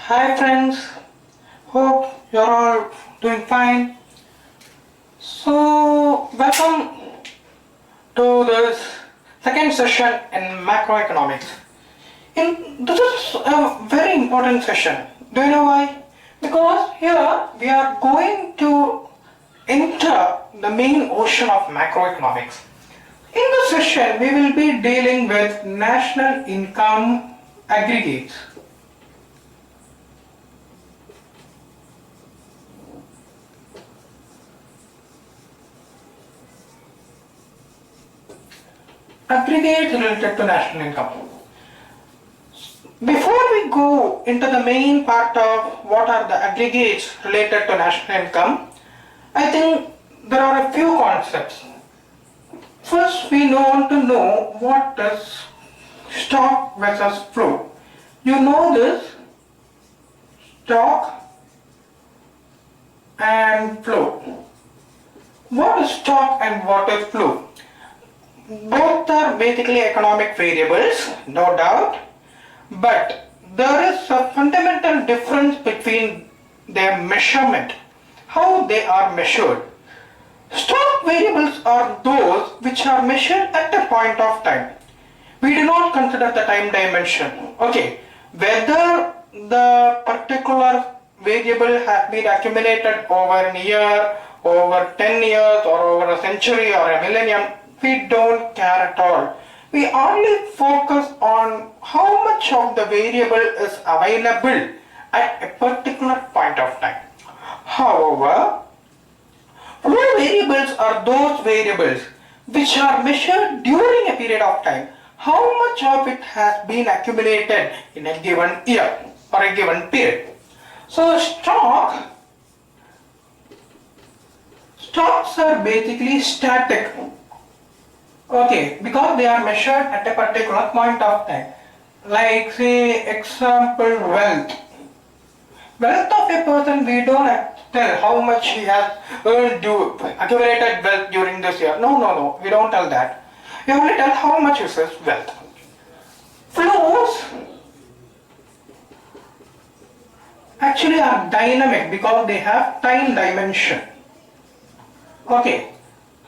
Hi friends, hope you're all doing fine. Welcome to this second session in macroeconomics. This is a very important session. Do you know why? Because here we are going to enter the main ocean of macroeconomics. In this session, we will be dealing with national income aggregates. Aggregates related to national income. Before we go into the main part of what are the aggregates related to national income, I think there are a few concepts. First, we want to know what is stock versus flow. You know this, stock and flow. What is stock and what is flow? Both are basically economic variables, no doubt, but there is a fundamental difference between their measurement, how they are measured. Stock variables are those which are measured at a point of time. We do not consider the time dimension. Okay, whether the particular variable has been accumulated over a year, over 10 years, or over a century or a millennium, we don't care at all. We only focus on how much of the variable is available at a particular point of time. However, flow variables are those variables which are measured during a period of time. How much of it has been accumulated in a given year or a given period. So stocks are basically static. Okay, because they are measured at a particular point of time. Like say example wealth. Wealth of a person, we don't tell how much he has accumulated wealth during this year. No, we don't tell that. We only tell how much is his wealth. Flows actually are dynamic because they have time dimension. Okay,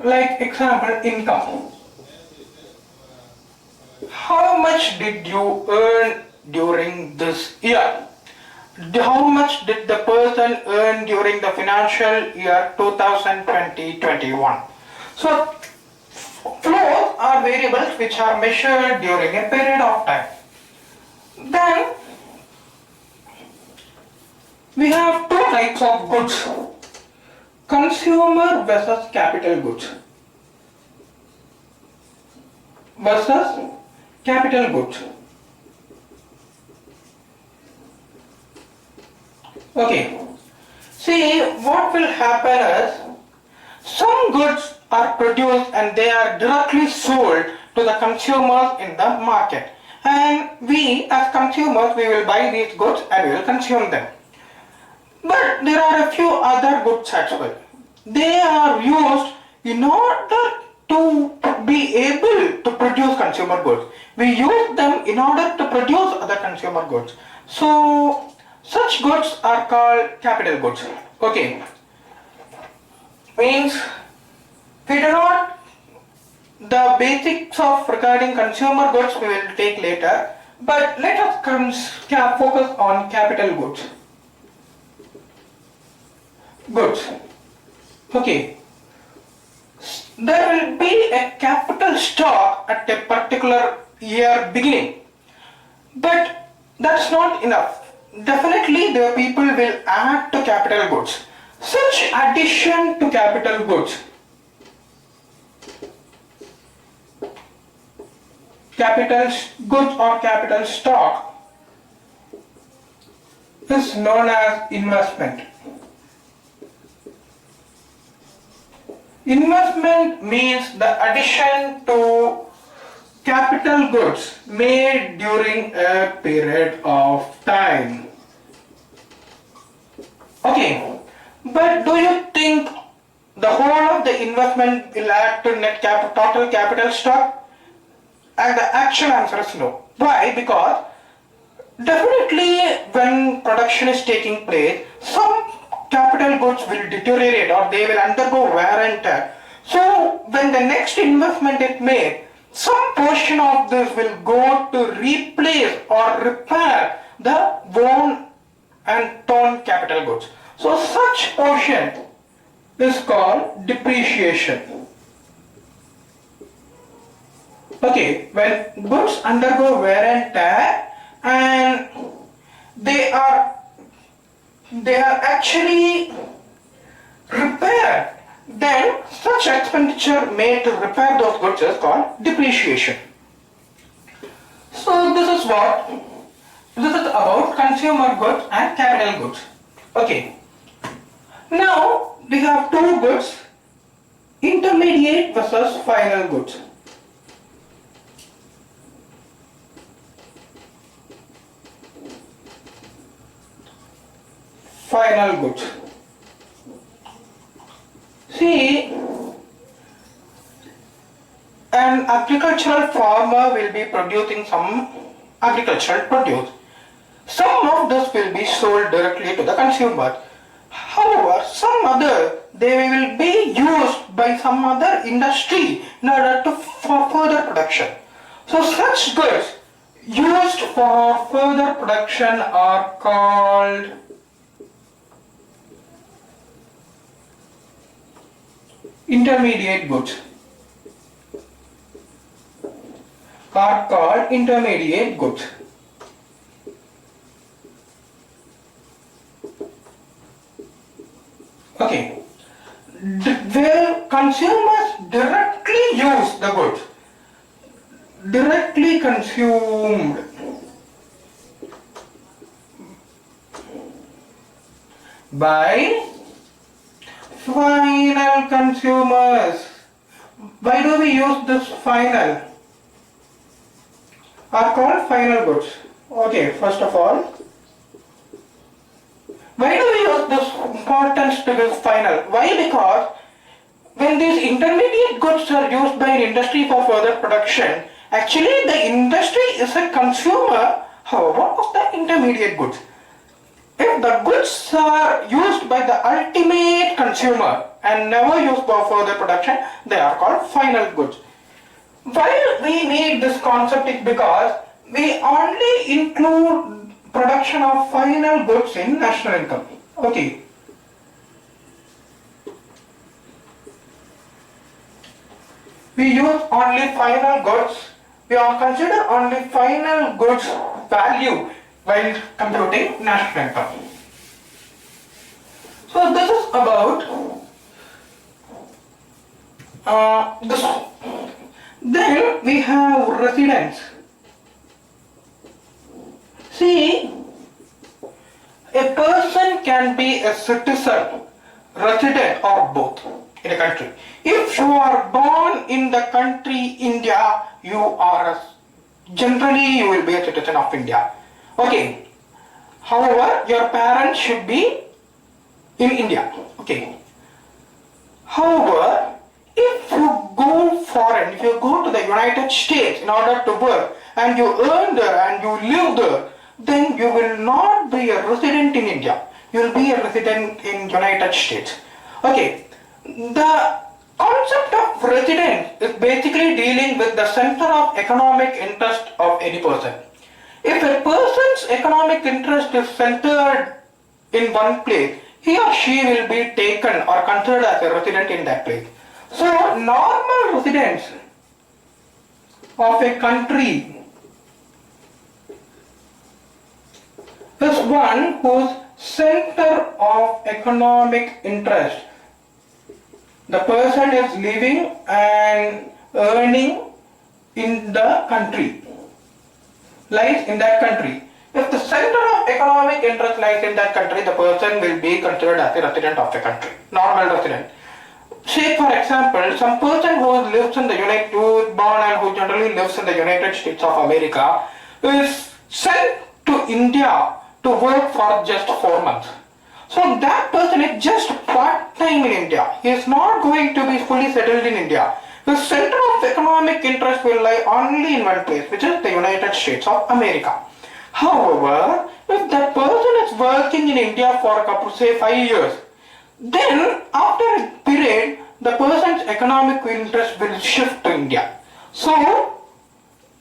like example income. How much did you earn during this year? How much did the person earn during the financial year 2020-21? So, flows are variables which are measured during a period of time. Then, we have two types of goods. Consumer versus capital goods. Versus capital goods. Okay, see what will happen is some goods are produced and they are directly sold to the consumers in the market, and we as consumers we will buy these goods and we will consume them. But there are a few other goods as well. They are used in order to be able to produce consumer goods. We use them in order to produce other consumer goods. So such goods are called capital goods. Okay. Means we do not, the basics of regarding consumer goods we will take later, but let us focus on capital goods. Goods. Okay. There will be a capital stock at a particular year beginning, but that's not enough. Definitely the people will add to capital goods. Such addition to capital goods, capital goods or capital stock, is known as investment. Investment means the addition to capital goods made during a period of time. Okay, but do you think the whole of the investment will add to total capital stock? And the actual answer is no. Why? Because Definitely, when production is taking place, some capital goods will deteriorate or they will undergo wear and tear. So, when the next investment is made, some portion of this will go to replace or repair the worn and torn capital goods. So, such portion is called depreciation. Okay, when goods undergo wear and tear and they are actually repaired, then such expenditure made to repair those goods is called depreciation. So this is about consumer goods and capital goods. Okay. Now we have two goods, intermediate versus final goods. Final goods. See, an agricultural farmer will be producing some agricultural produce. Some of this will be sold directly to the consumer. However, some other they will be used by some other industry in order to for further production. So such goods used for further production are called intermediate goods. Okay. Where consumers directly use the goods, directly consumed by final consumers. Why do we use this final? Are called final goods. Okay, first of all, why do we use this importance to this final? Why? Because when these intermediate goods are used by an industry for further production, actually the industry is a consumer, however, of the intermediate goods. If the goods are used by the ultimate consumer and never used for further production, they are called final goods. Why we need this concept is because we only include production of final goods in national income. Okay. We use only final goods. We are consider only final goods value while computing national income. So this is about this. Then we have residence. See, a person can be a citizen, resident or both in a country. If you are born in the country India, generally you will be a citizen of India. Okay. However, your parents should be in India. Okay. However, if you go foreign, if you go to the United States in order to work and you earn there and you live there, then you will not be a resident in India. You will be a resident in United States. Okay. The concept of residence is basically dealing with the center of economic interest of any person. If a person's economic interest is centered in one place, he or she will be taken or considered as a resident in that place. So, normal residents of a country is one whose center of economic interest, the person is living and earning in the country, lies in that country. If the center of economic interest lies in that country, the person will be considered as a resident of the country, normal resident. Say for example, some person who lives in the born and who generally lives in the United States of America is sent to India to work for just 4 months. So that person is just part-time in India. He is not going to be fully settled in India. The center of economic interest will lie only in one place, which is the United States of America. However, if that person is working in India for a couple, say 5 years, then after a period, the person's economic interest will shift to India. So,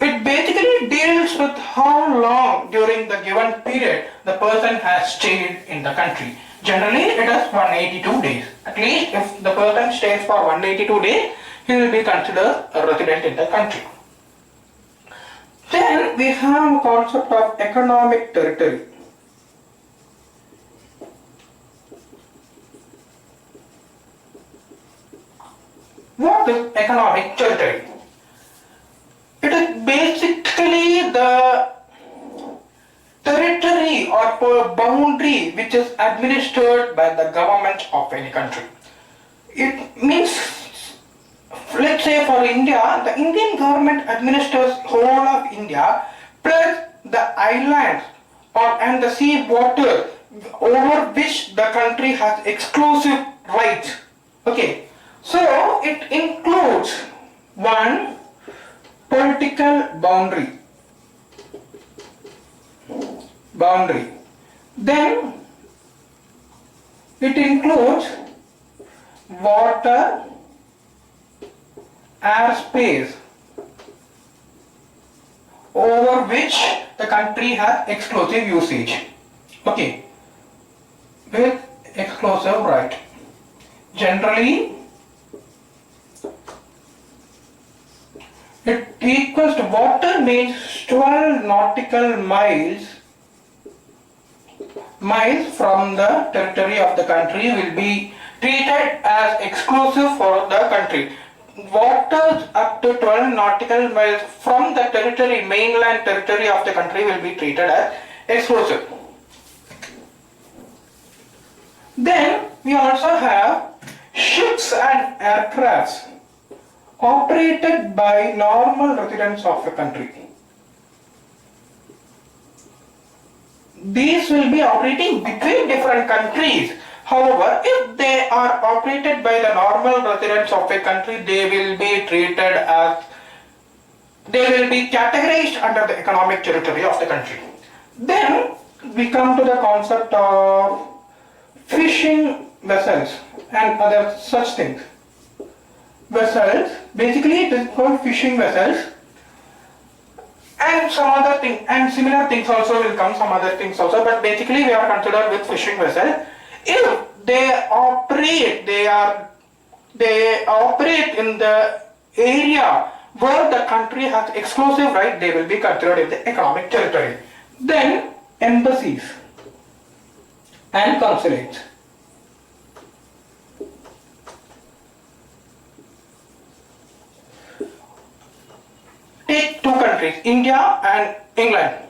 it basically deals with how long during the given period the person has stayed in the country. Generally, it is 182 days. At least if the person stays for 182 days, he will be considered a resident in the country. Then we have concept of economic territory. What is economic territory? It is basically the territory or boundary which is administered by the government of any country. It means, let's say for India, the Indian government administers whole of India plus the islands and the sea water over which the country has exclusive rights. Okay, so it includes one, political boundary. Then it includes water, airspace over which the country has exclusive usage. Okay, with exclusive right. Generally, it equals to water means 12 nautical miles from the territory of the country will be treated as exclusive for the country. Waters up to 12 nautical miles from the territory, mainland territory of the country will be treated as exclusive. Then we also have ships and aircrafts operated by normal residents of the country. These will be operating between different countries. However, if they are operated by the normal residents of a country, they will be categorized under the economic territory of the country. Then we come to the concept of fishing vessels and other such things. Vessels, basically it is called fishing vessels, and some other thing and similar things also will come, some other things also, but basically we are considered with fishing vessel. If they operate in the area where the country has exclusive right, they will be considered in the economic territory. Then embassies and consulates. Take two countries, India and England.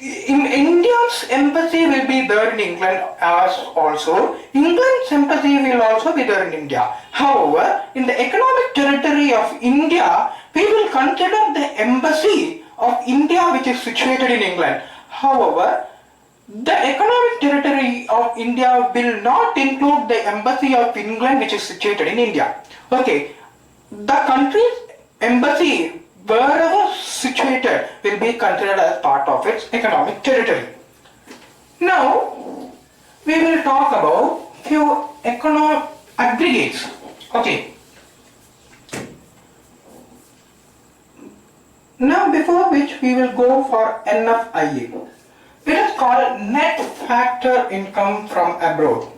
India's embassy will be there in England as also. England's embassy will also be there in India. However, in the economic territory of India, we will consider the embassy of India which is situated in England. However, the economic territory of India will not include the embassy of England which is situated in India. Okay, the country's embassy wherever situated will be considered as part of its economic territory. Now, we will talk about few economic aggregates. Okay. Now, before which we will go for NFIA. It is called net factor income from abroad.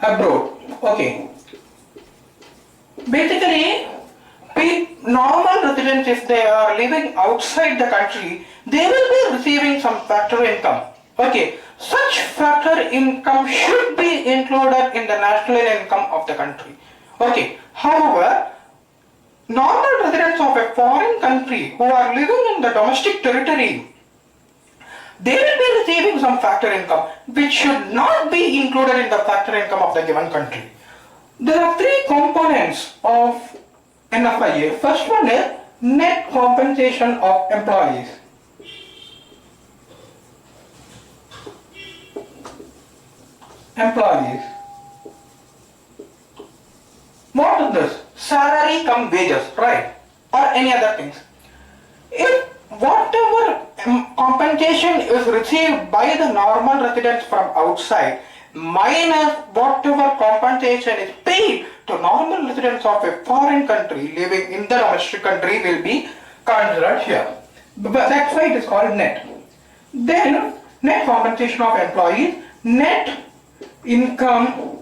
Abroad. Okay. Basically, normal residents, if they are living outside the country, they will be receiving some factor income. Okay. Such factor income should be included in the national income of the country. Okay. However, normal residents of a foreign country who are living in the domestic territory, they will be receiving some factor income which should not be included in the factor income of the given country. There are three components of NFIA. First one is net compensation of employees. What is this? salary come wages, right? Or any other things. If whatever compensation is received by the normal residents from outside minus whatever compensation is paid to normal residents of a foreign country living in the domestic country will be considered here. But that's why it is called net. Then net compensation of employees, net income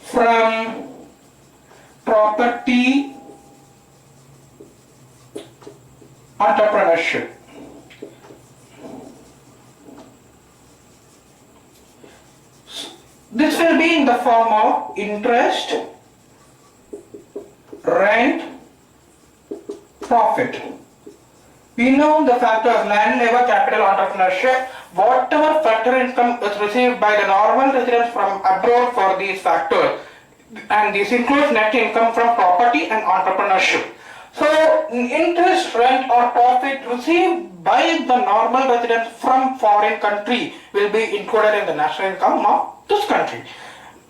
from property entrepreneurship. This will be in the form of interest, rent, profit. We know the factors land, labor, capital, entrepreneurship. Whatever factor income is received by the normal residents from abroad for these factors, and this includes net income from property and entrepreneurship. So, interest, rent or profit received by the normal residents from foreign country will be included in the national income of this country.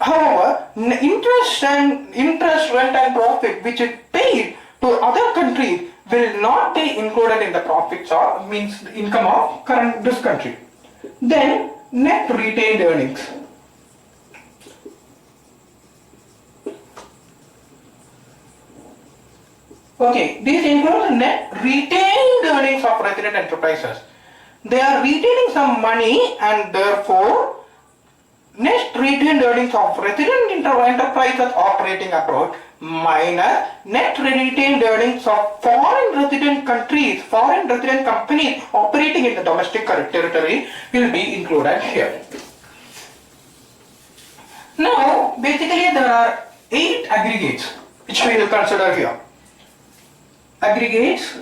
However, interest, rent and profit which is paid to other countries will not be included in the profits or means income of this country. Then net retained earnings. Okay, these include net retained earnings of resident enterprises. They are retaining some money and therefore net retained earnings of resident enterprises operating abroad minus net retained earnings of foreign resident countries, foreign resident companies operating in the domestic territory will be included here. Now, basically there are 8 aggregates which we will consider here. Aggregates.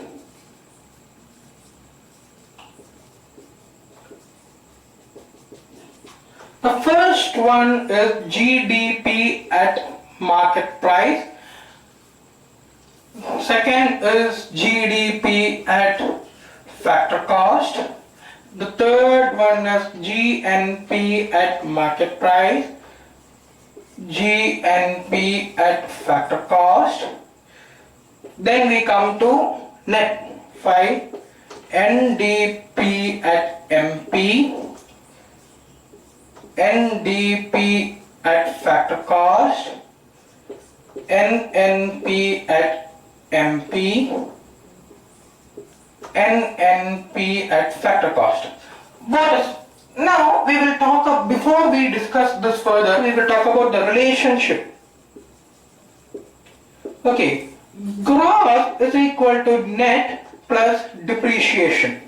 The first one is GDP at market price. Second is GDP at factor cost. The third one is GNP at market price, GNP at factor cost. Then we come to net 5, NDP at MP, NDP at factor cost, NNP at MP, NNP at factor cost. Now we will talk before we discuss this further, we will talk about the relationship. Okay. Gross is equal to net plus depreciation.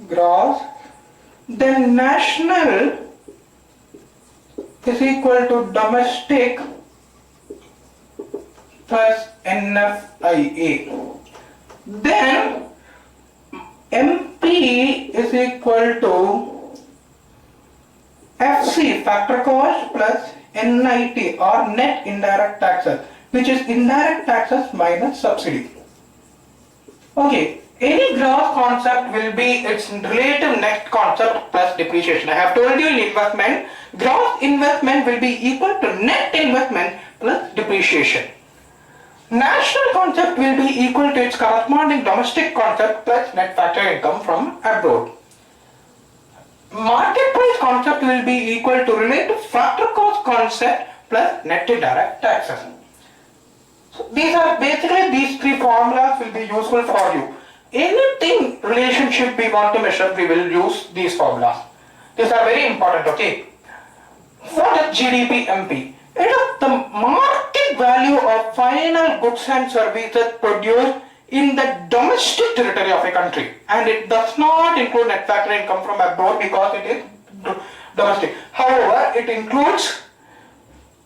Gross. Then national is equal to domestic plus NFIA. Then MP is equal to FC factor cost plus NIT or net indirect taxes, which is indirect taxes minus subsidy. Okay, any gross concept will be its relative net concept plus depreciation. I have told you in investment, gross investment will be equal to net investment plus depreciation. National concept will be equal to its corresponding domestic concept plus net factor income from abroad. Market price concept will be equal to relative factor cost concept plus net indirect taxes. So these are basically these 3 formulas will be useful for you. Anything relationship we want to measure, we will use these formulas. These are very important, okay? What is GDP MP? It is the market value of final goods and services produced in the domestic territory of a country, and it does not include net factor income from abroad because it is domestic. However, it includes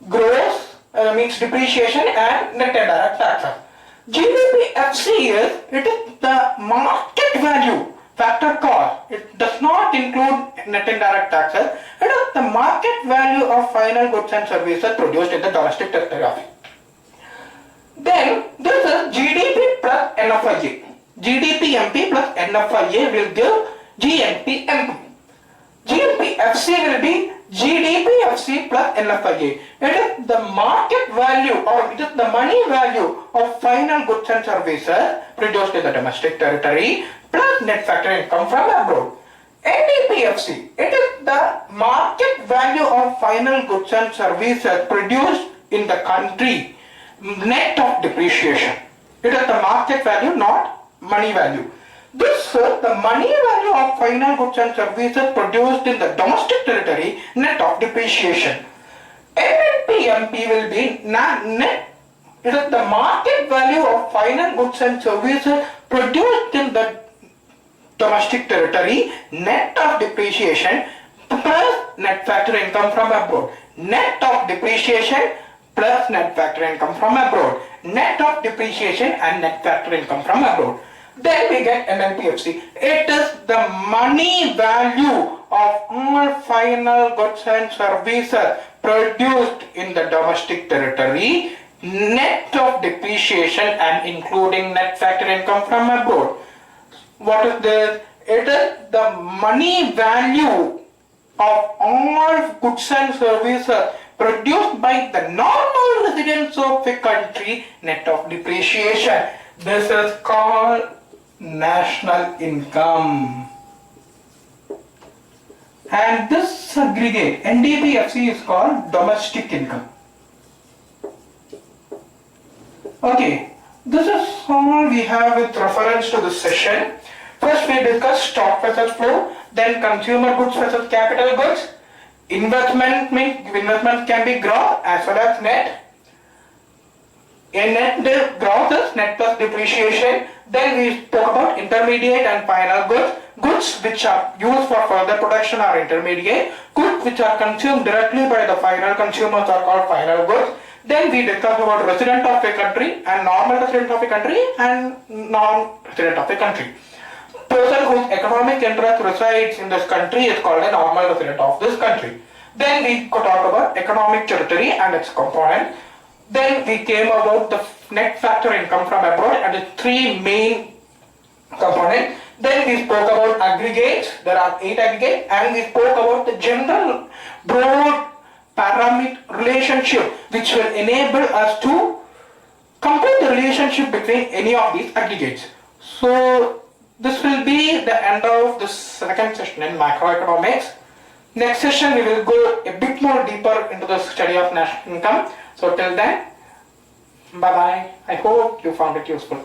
gross, means depreciation and net indirect taxes. GDP FC is the market value factor cost. It does not include net indirect taxes. It is the market value of final goods and services produced in the domestic territory of it. Then this is GDP plus NFIA. GDP MP plus NFIA will give GNP MP. GPFC will be GDPFC plus NFIA. It is the market value or it is the money value of final goods and services produced in the domestic territory plus net factor income from abroad. NDPFC, it is the market value of final goods and services produced in the country net of depreciation. It is the market value, not money value. This is the money value of final goods and services produced in the domestic territory net of depreciation. NNPMP will be net. It is the market value of final goods and services produced in the domestic territory net of depreciation plus net factor income from abroad. Net of depreciation plus net factor income from abroad. Net of depreciation and net factor income from abroad. Then we get MNPFC. It is the money value of all final goods and services produced in the domestic territory net of depreciation and including net factor income from abroad. What is this? It is the money value of all goods and services produced by the normal residents of a country net of depreciation. This is called national income. And this aggregate, NDPFC, is called domestic income. Okay, this is all we have with reference to this session. First we discussed stock versus flow, then consumer goods versus capital goods. Investment can be gross as well as net. A net gross is net plus depreciation. Then we spoke about intermediate and final goods. Goods which are used for further production are intermediate. Goods which are consumed directly by the final consumers are called final goods. Then we discussed about resident of a country and normal resident of a country and non-resident of a country. Person whose economic interest resides in this country is called a normal resident of this country. Then we could talk about economic territory and its components. Then we came about the net factor income from abroad and its three main components. Then we spoke about aggregates. There are 8 aggregates, and we spoke about the general broad parameter relationship which will enable us to complete the relationship between any of these aggregates. So this will be the end of this second session in macroeconomics. Next session we will go a bit more deeper into the study of national income. So till then, bye bye. I hope you found it useful.